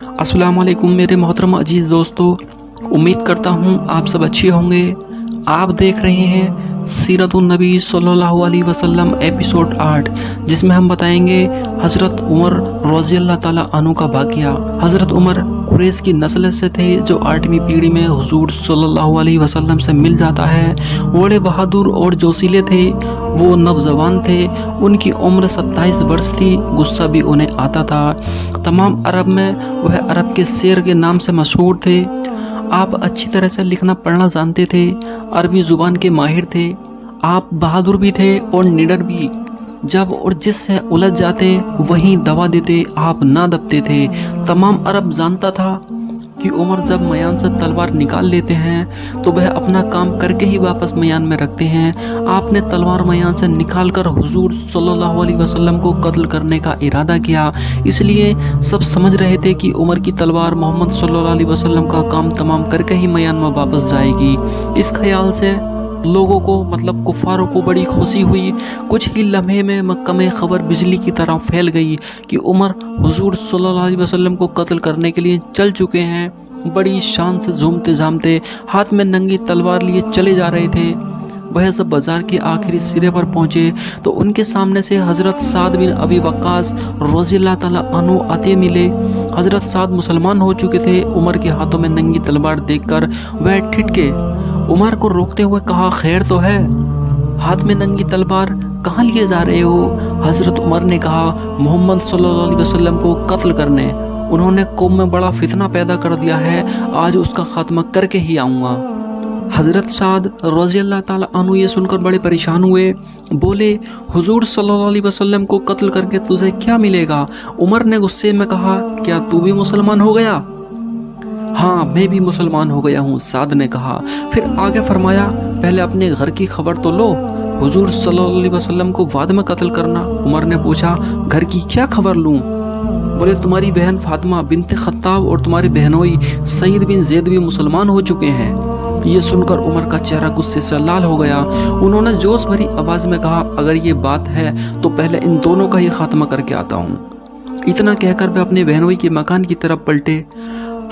अस्सलाम वालेकुम मेरे मोहतरम अजीज़ दोस्तों, उम्मीद करता हूँ आप सब अच्छे होंगे। आप देख रहे हैं सीरतुन नबी सल्लल्लाहु अलैहि वसल्लम एपिसोड 8, जिसमें हम बताएंगे हज़रत उमर रज़ी अल्लाह ताला अन्हु का वाक़या। हज़रत उमर कुरैश की नस्ल से थे जो 8वीं पीढ़ी में हुजूर सल्लल्लाहु अलैहि वसल्लम से मिल जाता है। बड़े बहादुर और जोशीले थे, वो नौजवान थे। उनकी उम्र 27 वर्ष थी। गुस्सा भी उन्हें आता था। तमाम अरब में वह अरब के शेर के नाम से मशहूर थे। आप अच्छी तरह से लिखना पढ़ना जानते थे, अरबी ज़ुबान के माहिर थे। आप बहादुर भी थे और निडर भी। जब और जिससे उलझ जाते वहीं दबा देते, आप ना दबते थे। तमाम अरब जानता था कि उमर जब मयान से तलवार निकाल लेते हैं तो वह अपना काम करके ही वापस मयान में रखते हैं। आपने तलवार मयान से निकालकर हुजूर सल्लल्लाहु अलैहि वसल्लम को कत्ल करने का इरादा किया। इसलिए सब समझ रहे थे कि उमर की तलवार मोहम्मद सल्लल्लाहु अलैहि वसल्लम का काम तमाम करके ही मयान में वापस जाएगी। इस ख्याल से लोगों को मतलब कुफारों को बड़ी खुशी हुई। कुछ ही लम्हे में मक्का में खबर बिजली की तरह फैल गई कि उमर हुजूर सल्लल्लाहु अलैहि वसल्लम को कत्ल करने के लिए चल चुके हैं। बड़ी शान से झूमते झामते हाथ में नंगी तलवार लिए चले जा रहे थे। वह जब बाजार के आखिरी सिरे पर पहुंचे तो उनके सामने से हज़रत साद बिन अबी वक्कास रज़ी अल्लाह ताला अन्हु आते मिले। हज़रत साद मुसलमान हो चुके थे। उमर के हाथों में नंगी तलवार देखकर वह ठिठके। उमर को रोकते हुए कहा, खैर तो है, हाथ में नंगी तलवार कहाँ लिए जा रहे हो? हज़रत उमर ने कहा, मोहम्मद सल्लल्लाहु अलैहि वसल्लम को कत्ल करने। उन्होंने कौम में बड़ा फितना पैदा कर दिया है, आज उसका खात्मा करके ही आऊँगा। हज़रत साद रज़ी अल्लाह ताला अन्हु ये सुनकर बड़े परेशान हुए। बोले, हुजूर सल्लल्लाहु अलैहि वसल्लम को कत्ल करके तुझे क्या मिलेगा? उमर ने गुस्से में कहा, क्या तू भी मुसलमान हो गया? हाँ, मैं भी मुसलमान हो गया हूँ, साद ने कहा। फिर आगे फरमाया, पहले अपने घर की खबर तो लो, हुजूर सल्लल्लाहु अलैहि वसल्लम को बाद में कत्ल करना। उमर ने पूछा, घर की क्या खबर लूँ? बोले, तुम्हारी बहन फातिमा बिनते खत्ताब और तुम्हारे बहनोई सईद बिन ज़ैद भी मुसलमान हो चुके हैं। ये सुनकर उमर का चेहरा गुस्से से लाल हो गया। उन्होंने जोश भरी आवाज़ में कहा, अगर ये बात है तो पहले इन दोनों का ही खात्मा करके आता हूँ। इतना कहकर वे अपने बहनोई के मकान की तरफ पलटे।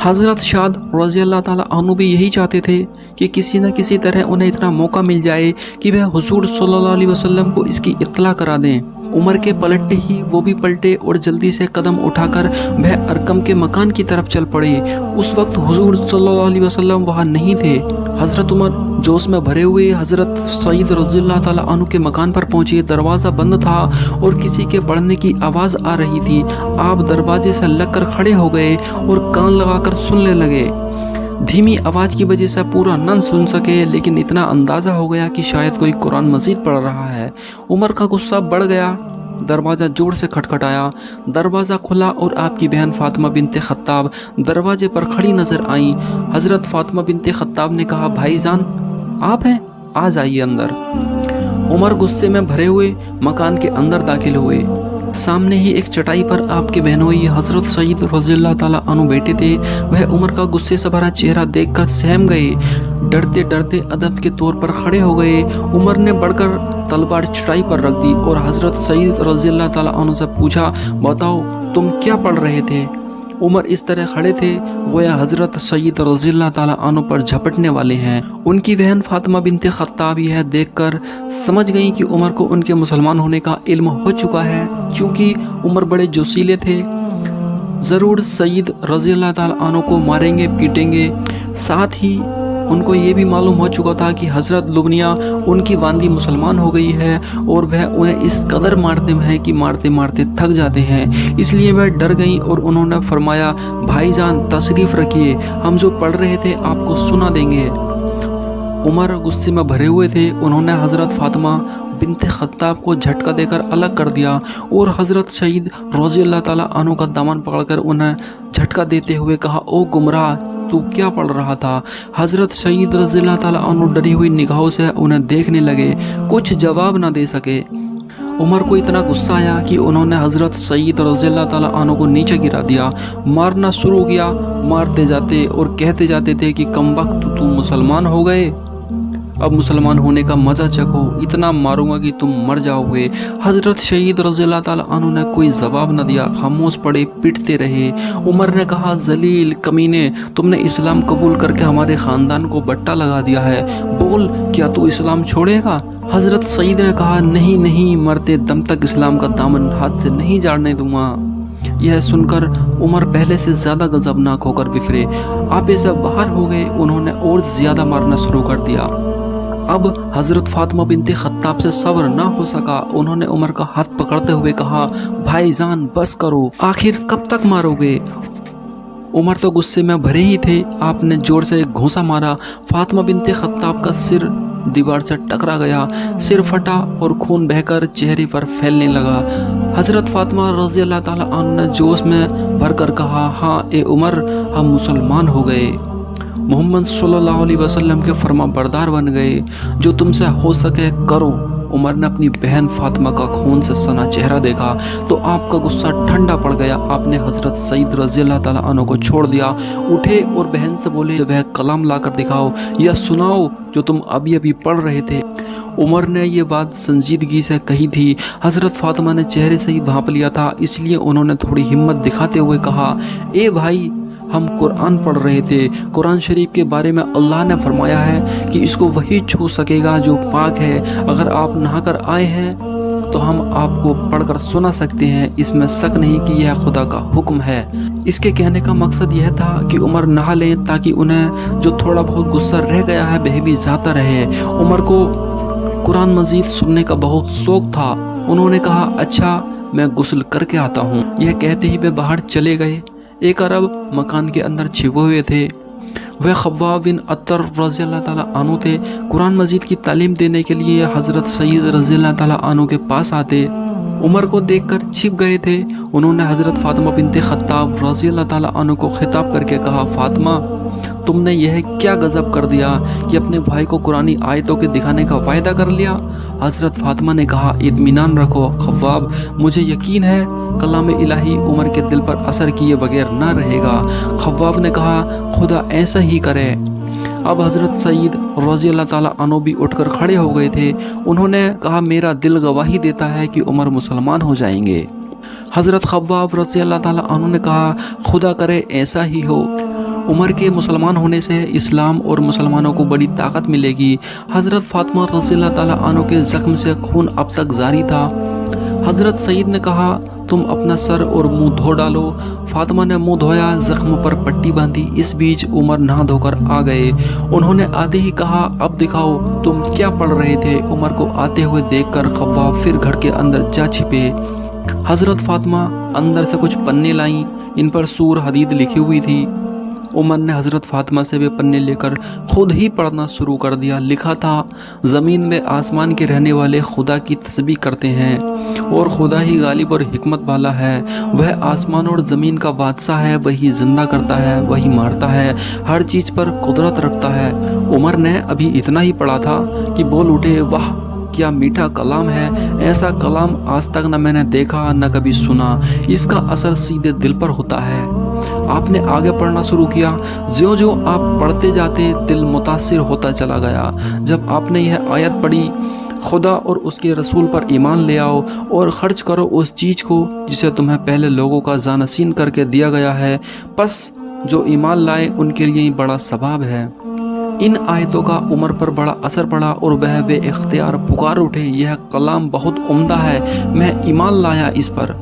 हज़रत साद रज़ी अल्लाह ताला अन्हु भी यही चाहते थे कि किसी न किसी तरह उन्हें इतना मौका मिल जाए कि वह हुजूर सल्लल्लाहु अलैहि वसल्लम को इसकी इत्तला करा दें। उमर के पलटते ही वो भी पलटे और जल्दी से कदम उठाकर वह अरकम के मकान की तरफ चल पड़े। उस वक्त हुजूर सल्लल्लाहु अलैहि वसल्लम वहाँ नहीं थे। हज़रत उमर जोश में भरे हुए हज़रत सईद रज़ी अल्लाह ताला अन्हु के मकान पर पहुँचे। दरवाज़ा बंद था और किसी के पढ़ने की आवाज़ आ रही थी। आप दरवाजे से लगकर खड़े हो गए और कान लगाकर सुनने लगे। धीमी आवाज़ की वजह से पूरा न सुन सके, लेकिन इतना अंदाज़ा हो गया कि शायद कोई कुरान मजीद पढ़ रहा है। उमर का गुस्सा बढ़ गया। दरवाज़ा जोर से खटखटाया। दरवाज़ा खुला और आपकी बहन फातिमा बिनते खत्ताब दरवाजे पर खड़ी नज़र आईं। हज़रत फातिमा बिनते खत्ताब ने कहा, भाईजान आप हैं, आ जाइए अंदर। उमर गुस्से में भरे हुए मकान के अंदर दाखिल हुए। सामने ही एक चटाई पर आपके बहनोई हज़रत सईद रज़ी अल्लाह ताला अन्हु बैठे थे। वह उमर का गुस्से से भरा चेहरा देखकर सहम गए। डरते डरते अदब के तौर पर खड़े हो गए। उमर ने बढ़कर तलवार चटाई पर रख दी और हज़रत सईद रज़ी अल्लाह ताला अन्हु से पूछा, बताओ तुम क्या पढ़ रहे थे? उमर इस तरह खड़े थे गोया हज़रत सईद रज़ी अल्लाह ताला अन्हु पर झपटने वाले हैं। उनकी बहन फातिमा बिनते खत्ताब यह देखकर समझ गई कि उमर को उनके मुसलमान होने का इल्म हो चुका है। चूँकि उमर बड़े जोशीले थे, ज़रूर सईद रज़ी अल्लाह ताला अन्हु को मारेंगे पीटेंगे। साथ ही उनको ये भी मालूम हो चुका था कि हज़रत लुबनिया उनकी वांदी मुसलमान हो गई है और वह उन्हें इस कदर मारते हैं कि मारते मारते थक जाते हैं। इसलिए वह डर गई और उन्होंने फरमाया, भाईजान तशरीफ़ रखिए, हम जो पढ़ रहे थे आपको सुना देंगे। उमर गुस्से में भरे हुए थे। उन्होंने हज़रत फातिमा बिनते खत्ताब को झटका देकर अलग कर दिया और हज़रत सईद रज़ी अल्लाह ताला अन्हु का दामन पकड़कर उन्हें झटका देते हुए कहा, ओ गुमराह, तू क्या पढ़ रहा था? हज़रत सईद रज़ी अल्लाह ताला अन्हु डरी हुई निगाहों से उन्हें देखने लगे, कुछ जवाब न दे सके। उमर को इतना गुस्सा आया कि उन्होंने हज़रत सईद रज़ी अल्लाह ताला अन्हु को नीचे गिरा दिया। मारना शुरू किया। मारते जाते और कहते जाते थे कि कमबख्त तू मुसलमान हो गए। अब मुसलमान होने का मज़ा चखो, इतना मारूंगा कि तुम मर जाओगे। हज़रत शहीद रज़ियल्लाहु ताला अन्हु ने कोई जवाब न दिया, खामोश पड़े, पिटते रहे। उमर ने कहा, जलील कमीने, तुमने इस्लाम कबूल करके हमारे ख़ानदान को बट्टा लगा दिया है, बोल क्या तू इस्लाम छोड़ेगा? हज़रत सईद ने कहा, नहीं नहीं, मरते दम तक इस्लाम का दामन हाथ से नहीं जाने दूंगा। यह सुनकर उमर पहले से ज़्यादा गजबनाक होकर बिफरे, आपे से बाहर हो गए। उन्होंने और ज़्यादा मारना शुरू कर दिया। अब हज़रत फातिमा बिनते खत्ताब से सब्र ना हो सका। उन्होंने उमर का हाथ पकड़ते हुए कहा, भाईजान बस करो, आखिर कब तक मारोगे? उमर तो गुस्से में भरे ही थे। आपने जोर से एक घूंसा मारा। फातिमा बिनते खत्ताब का सिर दीवार से टकरा गया, सिर फटा और खून बहकर चेहरे पर फैलने लगा। हज़रत फातिमा रज़ियल्लाहु ताला अन्हा ने जोश में भरकर कहा, हाँ ए उमर, हम मुसलमान हो गए, मोहम्मद सल्लल्लाहु अलैहि वसल्लम के फर्मा बरदार बन गए, जो तुमसे हो सके करो। उमर ने अपनी बहन फातिमा का खून से सना चेहरा देखा तो आपका गुस्सा ठंडा पड़ गया। आपने हज़रत सईद रज़ियल्लाहु ताला अन्हु को छोड़ दिया, उठे और बहन से बोले, वह कलाम लाकर दिखाओ या सुनाओ जो तुम अभी अभी पढ़ रहे थे। उमर ने ये बात संजीदगी से कही थी। हज़रत फातिमा ने चेहरे से ही भांप लिया था, इसलिए उन्होंने थोड़ी हिम्मत दिखाते हुए कहा, ए भाई, हम कुरान पढ़ रहे थे। कुरान शरीफ के बारे में अल्लाह ने फरमाया है कि इसको वही छू सकेगा जो पाक है। अगर आप नहाकर आए हैं तो हम आपको पढ़कर सुना सकते हैं, इसमें शक नहीं कि यह खुदा का हुक्म है। इसके कहने का मकसद यह था कि उमर नहा लें ताकि उन्हें जो थोड़ा बहुत गुस्सा रह गया है वह भी जाता रहे। उमर को कुरान मजीद सुनने का बहुत शौक था। उन्होंने कहा, अच्छा मैं गुस्ल करके आता हूँ। यह कहते ही वे बाहर चले गए। एक अरब मकान के अंदर छिपे हुए थे। वह खब्बाब बिन अत्तर रज़ियल्लाहु ताला अन्हु थे। कुरान मजीद की तालीम देने के लिए हज़रत सईद रज़ियल्लाहु ताला अन्हु के पास आते। उमर को देखकर छिप गए थे। उन्होंने हज़रत फातिमा बिनते खत्ताब रज़ियल्लाहु ताला अन्हु को खिताब करके कहा, फातिमा, तुमने यह क्या गजब कर दिया कि अपने भाई को कुरानी आयतों के दिखाने का वायदा कर लिया। हज़रत फातिमा ने कहा, इत्मीनान रखो खब्बाब, मुझे यकीन है कलाम इलाही उमर के दिल पर असर किए बगैर ना रहेगा। खब्बाब ने कहा, खुदा ऐसा ही करे। अब हज़रत सईद रज़ियल्लाहु ताला अन्हु भी उठकर खड़े हो गए थे। उन्होंने कहा, मेरा दिल गवाही देता है कि उमर मुसलमान हो जाएंगे। हज़रत खब्बाब रज़ियल्लाहु ताला अन्हु ने कहा, खुदा करे ऐसा ही हो। उमर के मुसलमान होने से इस्लाम और मुसलमानों को बड़ी ताकत मिलेगी। हज़रत फातिमा रज़ियल्लाहु ताला अन्हु के ज़ख्म से खून अब तक जारी था। हज़रत सईद ने कहा, तुम अपना सर और मुंह धो डालो। फातिमा ने मुंह धोया, जख्म पर पट्टी बांधी। इस बीच उमर नहा धोकर आ गए। उन्होंने आते ही कहा, अब दिखाओ तुम क्या पढ़ रहे थे। उमर को आते हुए देखकर खब्बाब फिर घर के अंदर जा छिपे। हज़रत फातिमा अंदर से कुछ पन्ने लाईं, इन पर सूर हदीद लिखी हुई थी। उमर ने हज़रत फातिमा से वे पन्ने लेकर खुद ही पढ़ना शुरू कर दिया। लिखा था, ज़मीन में आसमान के रहने वाले खुदा की तस्बीह करते हैं और खुदा ही गालिब और हिकमत वाला है। वह आसमान और ज़मीन का बादशाह है, वही जिंदा करता है, वही मारता है, हर चीज़ पर कुदरत रखता है। उमर ने अभी इतना ही पढ़ा था कि बोल उठे, वाह क्या मीठा कलाम है। ऐसा कलाम आज तक न मैंने देखा न कभी सुना। इसका असर सीधे दिल पर होता है। आपने आगे पढ़ना शुरू किया। ज्यों ज्यों आप पढ़ते जाते दिल मुतासिर होता चला गया। जब आपने यह आयत पढ़ी, खुदा और उसके रसूल पर ईमान ले आओ और खर्च करो उस चीज़ को जिसे तुम्हें पहले लोगों का जानसीन करके दिया गया है, बस जो ईमान लाए उनके लिए बड़ा सवाब है। इन आयतों का उमर पर बड़ा असर पड़ा और वह बेइख्तियार पुकार उठे, यह कलाम बहुत उम्दा है, मैं ईमान लाया इस पर।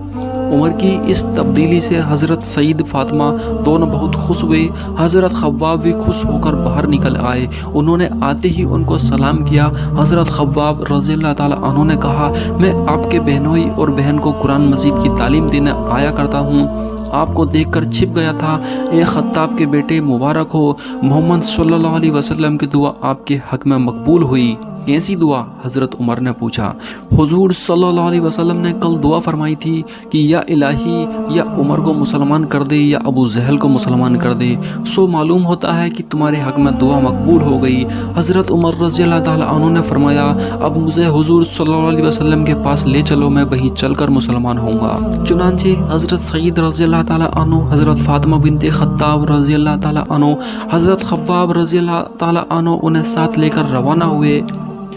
उमर की इस तब्दीली से हज़रत सईद फातिमा दोनों बहुत खुश हुए। हज़रत खब्बाब भी खुश होकर बाहर निकल आए। उन्होंने आते ही उनको सलाम किया। हज़रत खब्बाब रज़ियल्लाहु ताला अन्हु ने कहा, मैं आपके बहनोई और बहन को कुरान मजीद की तालीम देने आया करता हूँ। आपको देखकर छिप गया था। ए खत्ताब के बेटे, मुबारक हो। मोहम्मद सल्लल्लाहु अलैहि वसल्लम की दुआ आपके हक में मकबूल हुई। कैसी दुआ? हज़रत उमर ने पूछा। हुजूर सल्लल्लाहु अलैहि वसल्लम ने कल दुआ फरमाई थी कि या इलाही, या उमर को मुसलमान कर दे या अबू जहल को मुसलमान कर दे, सो मालूम होता है कि तुम्हारे हक में दुआ मकबूल हो गई। हज़रत उमर रज़ियल्लाहु ताला अन्हु ने फरमाया, अब मुझे हुजूर सल्लल्लाहु अलैहि वसल्लम के पास ले चलो, मैं वहीं चलकर मुसलमान होऊंगा। चुनांचे हज़रत सईद रज़ियल्लाहु ताला अन्हु, हज़रत फातिमा बिनते खत्ताब रज़ियल्लाहु ताला अन्हु, हज़रत खव्वाब रज़ियल्लाहु ताला अन्हु उन्हें साथ लेकर रवाना हुए।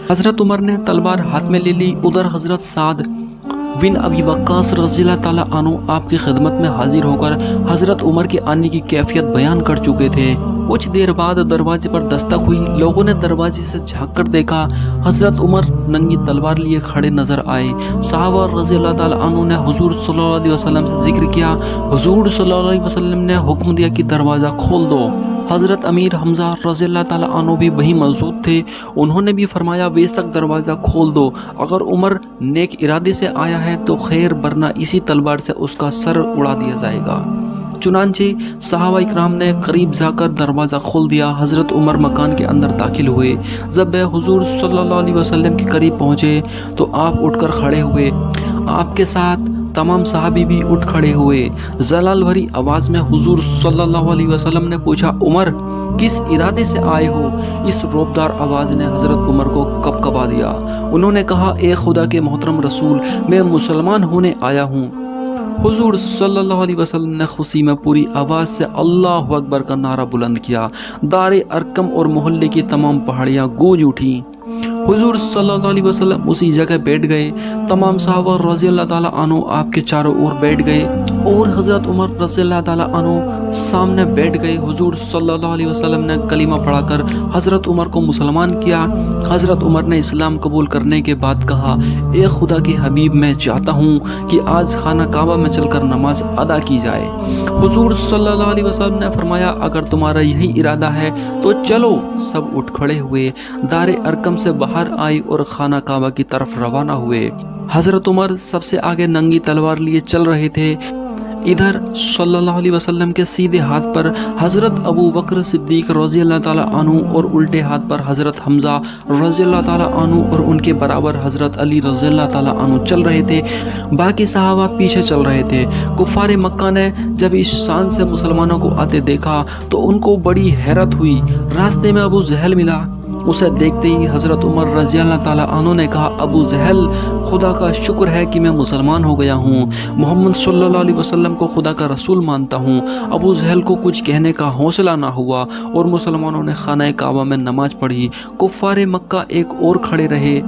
हज़रत उमर ने तलवार हाथ में ले ली। उधर हज़रत साद बिन अबी वक्कास रज़ियल्लाहु ताला अन्हु आपकी खिदमत में हाजिर होकर हज़रत उमर के आने की कैफियत बयान कर चुके थे। कुछ देर बाद दरवाजे पर दस्तक हुई। लोगों ने दरवाजे से झांक कर देखा। हज़रत उमर नंगी तलवार लिए खड़े नजर आए। सहाबा रज़ियल्लाहु ताला अन्हु ने हुजूर सल्लल्लाहु अलैहि वसल्लम से जिक्र किया। हुजूर सल्लल्लाहु अलैहि वसल्लम ने हुक्म दिया कि दरवाज़ा खोल दो। हज़रत अमीर हमज़ा रज़ियल्लाहु ताला अन्हु भी वहीं मौजूद थे। उन्होंने भी फरमाया, बेशक दरवाज़ा खोल दो। अगर उमर नेक इरादे से आया है तो खैर, वरना इसी तलवार से उसका सर उड़ा दिया जाएगा। चुनांचे सहाबा इकराम ने करीब जाकर दरवाज़ा खोल दिया। हज़रत उमर मकान के अंदर दाखिल हुए। जब वह हुजूर सल्लल्लाहु अलैहि वसल्लम के करीब पहुँचे तो आप उठकर खड़े हुए। आपके साथ तमाम सहाबी भी उठ खड़े हुए। जलाल भरी आवाज़ में हुजूर सल्लल्लाहु अलैहि वसल्लम ने पूछा, उमर किस इरादे से आए हो? इस रोबदार आवाज़ ने हज़रत उमर को कपकपा दिया। उन्होंने कहा, ए खुदा के मोहतरम रसूल, मैं मुसलमान होने आया हूँ। हुजूर सल्लल्लाहु अलैहि वसल्लम ने खुशी में पूरी आवाज़ से अल्लाहु अकबर का नारा बुलंद किया। दारे अरकम और मोहल्ले की तमाम पहाड़ियाँ गूंज उठीं। हुजूर सल्लल्लाहु अलैहि वसल्लम उसी जगह बैठ गए। तमाम सहाबा रज़ियल्लाहु ताला अन्हु आपके चारों ओर बैठ गए और हज़रत उमर रज़ियल्लाहु ताला अन्हु सामने बैठ गए। हुजूर सल्लल्लाहु अलैहि वसल्लम ने कलीमा पढ़ाकर हज़रत उमर को मुसलमान किया। हज़रत उमर ने इस्लाम कबूल करने के बाद कहा, ए खुदा के हबीब, मैं चाहता हूँ कि आज खाना काबा में चलकर नमाज अदा की जाए। हुजूर सल्लल्लाहु अलैहि वसल्लम ने फरमाया, अगर तुम्हारा यही इरादा है तो चलो। सब उठ खड़े हुए, दारे अरकम से बाहर आए और खाना काबा की तरफ रवाना हुए। हज़रत उमर सबसे आगे नंगी तलवार लिए चल रहे थे। इधर सल्लल्लाहु अलैहि वसल्लम के सीधे हाथ पर हज़रत अबू बकर सिद्दीक रज़ियल्लाहु ताला अन्हु और उल्टे हाथ पर हज़रत हमज़ा रज़ियल्लाहु ताला अन्हु और उनके बराबर हज़रत अली रज़ियल्लाहु ताला अन्हु चल रहे थे। बाकी सहाबा पीछे चल रहे थे। कुफ़ार मक्का ने जब इस शान से मुसलमानों को आते देखा तो उनको बड़ी हैरत हुई। रास्ते में अबू जहल मिला। उसे देखते ही हज़रत उमर रज़ियल्लाहु ताला अन्हु ने कहा, अबू जहल, खुदा का शुक्र है कि मैं मुसलमान हो गया हूँ। मोहम्मद सल्लल्लाहु अलैहि वसल्लम को खुदा का रसूल मानता हूँ। अबू जहल को कुछ कहने का हौसला ना हुआ और मुसलमानों ने खाना काबा में नमाज पढ़ी। कुफ़ार मक्का एक और खड़े रहे।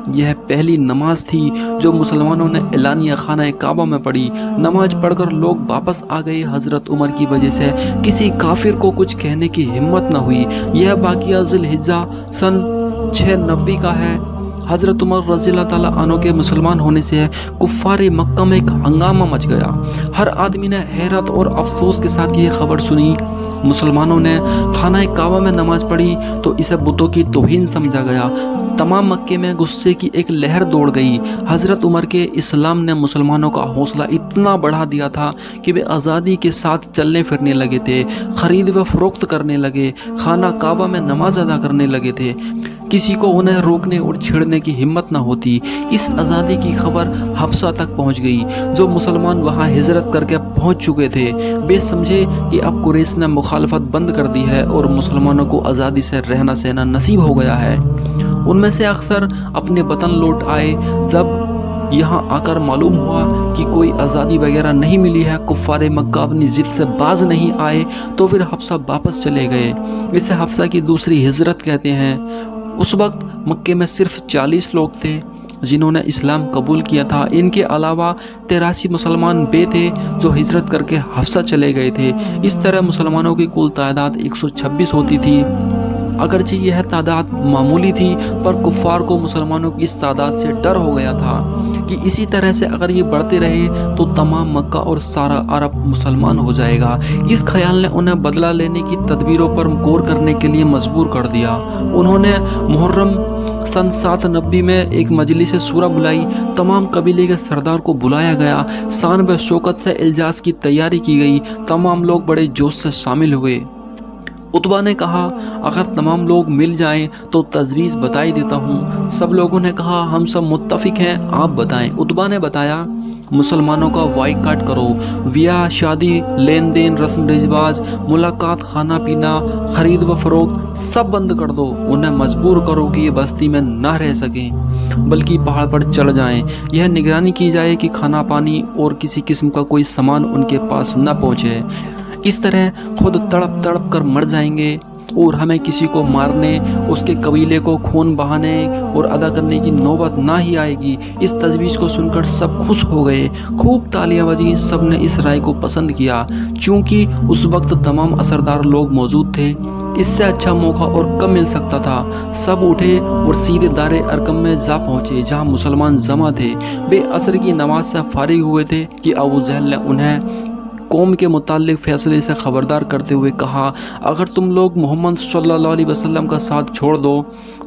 यह पहली नमाज थी जो मुसलमानों ने एलानिया खाना काबा में पढ़ी। नमाज पढ़कर लोग वापस आ गए। हज़रत उमर की वजह से किसी काफिर को कुछ कहने की हिम्मत न हुई। यह वाक़िया ज़ुल्हिज्जा सन 690 का है। हज़रत उमर रज़ियल्लाहु ताला अन्हु के मुसलमान होने से कुफ़ार मक्का में एक हंगामा मच गया। हर आदमी ने हैरत और अफसोस के साथ ये खबर सुनी। मुसलमानों ने खाना काबा में नमाज पढ़ी तो इसे बुतों की तौहीन समझा गया। तमाम मक्के में गुस्से की एक लहर दौड़ गई। हज़रत उमर के इस्लाम ने मुसलमानों का हौसला इतना बढ़ा दिया था कि वे आज़ादी के साथ चलने फिरने लगे थे, ख़रीद व फ़रोख्त करने लगे, खाना काबा में नमाज अदा करने लगे थे। किसी को उन्हें रोकने और छेड़ने की हिम्मत न होती। इस आज़ादी की खबर हफ्सा तक पहुंच गई। जो मुसलमान वहां हिजरत करके पहुंच चुके थे वे समझे कि अब कुरैश ने मुखालफत बंद कर दी है और मुसलमानों को आज़ादी से रहना सहना नसीब हो गया है। उनमें से अक्सर अपने वतन लौट आए। जब यहाँ आकर मालूम हुआ कि कोई आज़ादी वगैरह नहीं मिली है, कुफ़ार मक्का अपनी ज़िद से बाज नहीं आए तो फिर हफ्सा वापस चले गए। इसे हफ्सा की दूसरी हिजरत कहते हैं। उस वक्त मक्के में सिर्फ 40 लोग थे जिन्होंने इस्लाम कबूल किया था। इनके अलावा 83 मुसलमान बे थे जो हिजरत करके हफ्सा चले गए थे। इस तरह मुसलमानों की कुल तादाद 126 होती थी। अगरचे यह तादाद मामूली थी पर कुफ़ार को मुसलमानों की इस तादाद से डर हो गया था कि इसी तरह से अगर ये बढ़ते रहे तो तमाम मक्का और सारा अरब मुसलमान हो जाएगा। इस ख्याल ने उन्हें बदला लेने की तदबीरों पर गौर करने के लिए मजबूर कर दिया। उन्होंने मुहर्रम सन 790 में एक मजलिस सूरा बुलाई। तमाम कबीले के सरदार को बुलाया गया। शान व शौकत से इल्जास की तैयारी की गई। तमाम लोग बड़े जोश से शामिल हुए। उत्बा ने कहा, अगर तमाम लोग मिल जाएं तो तजवीज़ बता ही देता हूँ। सब लोगों ने कहा, हम सब मुत्तफिक हैं, आप बताएं। उत्बा ने बताया, मुसलमानों का बाइकाट करो, ब्याह शादी, लेन देन, रस्म रिवाज, मुलाकात, खाना पीना, खरीद व फरोख्त सब बंद कर दो। उन्हें मजबूर करो कि ये बस्ती में ना रह सकें, बल्कि पहाड़ पर चढ़ जाएं। यह निगरानी की जाए कि खाना पानी और किसी किस्म का कोई सामान उनके पास न पहुँचे। इस तरह खुद तड़प तड़प कर मर जाएंगे और हमें किसी को मारने, उसके कबीले को खून बहाने और अदा करने की नौबत ना ही आएगी। इस तजवीज़ को सुनकर सब खुश हो गए, खूब तालियां बजी। सब ने इस राय को पसंद किया। चूंकि उस वक्त तमाम असरदार लोग मौजूद थे, इससे अच्छा मौका और कब मिल सकता था। सब उठे और सीधे दारे अरकम में जा पहुंचे, जहां मुसलमान जमा थे। वे असर की नमाज से फारिग हुए थे कि अबू जहल ने उन्हें कौम के मुताल्लिक फैसले से खबरदार करते हुए कहा, अगर तुम लोग मोहम्मद सल्लल्लाहु अलैहि वसल्लम का साथ छोड़ दो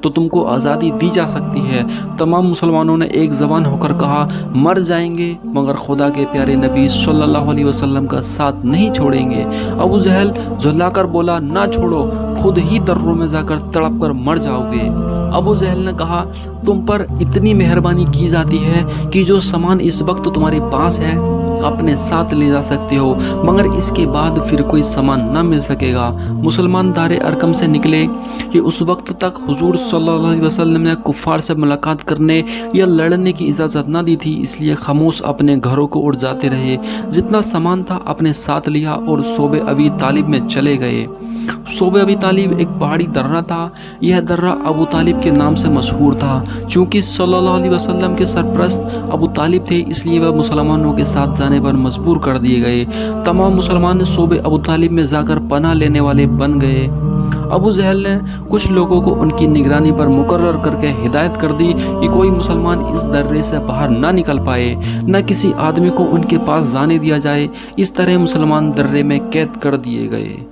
तो तुमको आज़ादी दी जा सकती है। तमाम मुसलमानों ने एक ज़बान होकर कहा, मर जाएंगे मगर खुदा के प्यारे नबी सल्लल्लाहु अलैहि वसल्लम का साथ नहीं छोड़ेंगे। अबू जहल झुल्लाकर बोला, ना छोड़ो, खुद ही दर्रों में जाकर तड़प कर मर जाओगे। अबू जहल ने कहा, तुम पर इतनी मेहरबानी की जाती है कि जो सामान इस वक्त तुम्हारे पास है अपने साथ ले जा सकते हो, मगर इसके बाद फिर कोई सामान न मिल सकेगा। मुसलमान दारे अरकम से निकले कि उस वक्त तक हुजूर सल्लल्लाहु अलैहि वसल्लम ने कुफ़ार से मुलाकात करने या लड़ने की इजाज़त न दी थी, इसलिए खामोश अपने घरों को उड़ जाते रहे। जितना सामान था अपने साथ लिया और सोबे अबी तालिब में चले गए। सोबे अबी तालिब एक पहाड़ी दर्रा था। यह दर्रा अबू तालिब के नाम से मशहूर था। चूँकि सल्लल्लाहु अलैहि वसल्लम के सरपरस्त अबू तालिब थे, इसलिए वह मुसलमानों के साथ जाने पर मजबूर कर दिए गए। तमाम मुसलमान सोबे अबू तालिब में जाकर पनाह लेने वाले बन गए। अबू जहल ने कुछ लोगों को उनकी निगरानी पर मुकर्रर करके हिदायत कर दी कि कोई मुसलमान इस दर्रे से बाहर ना निकल पाए, न किसी आदमी को उनके पास जाने दिया जाए। इस तरह मुसलमान दर्रे में कैद कर दिए गए।